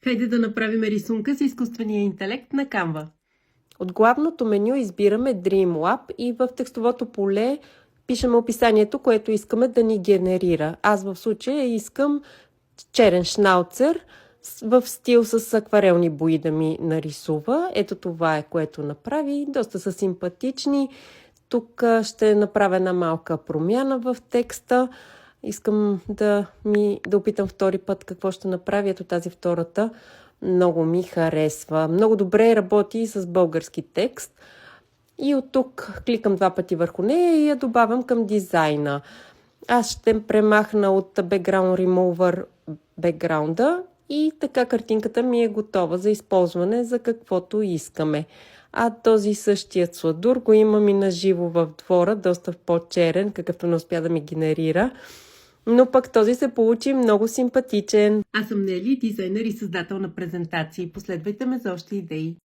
Хайде да направим рисунка с изкуствения интелект на Canva. От главното меню избираме Dreamlab и в текстовото поле пишем описанието, което искаме да ни генерира. Аз в случая искам черен шнауцер в стил с акварелни бои да ми нарисува. Ето това е, което направи. Доста са симпатични. Тук ще направя една малка промяна в текста. Искам да опитам втори път какво ще направя. Ето тази втората много ми харесва. Много добре работи с български текст. И от тук кликам 2 пъти върху нея и я добавям към дизайна. Аз ще премахна от Background Remover бекграунда и така картинката ми е готова за използване за каквото искаме. А този същият сладур го имам и на живо в двора, доста по-черен, какъвто не успя да ми генерира. Но пък този се получи много симпатичен. Аз съм Нели, дизайнер и създател на презентации. Последвайте ме за още идеи.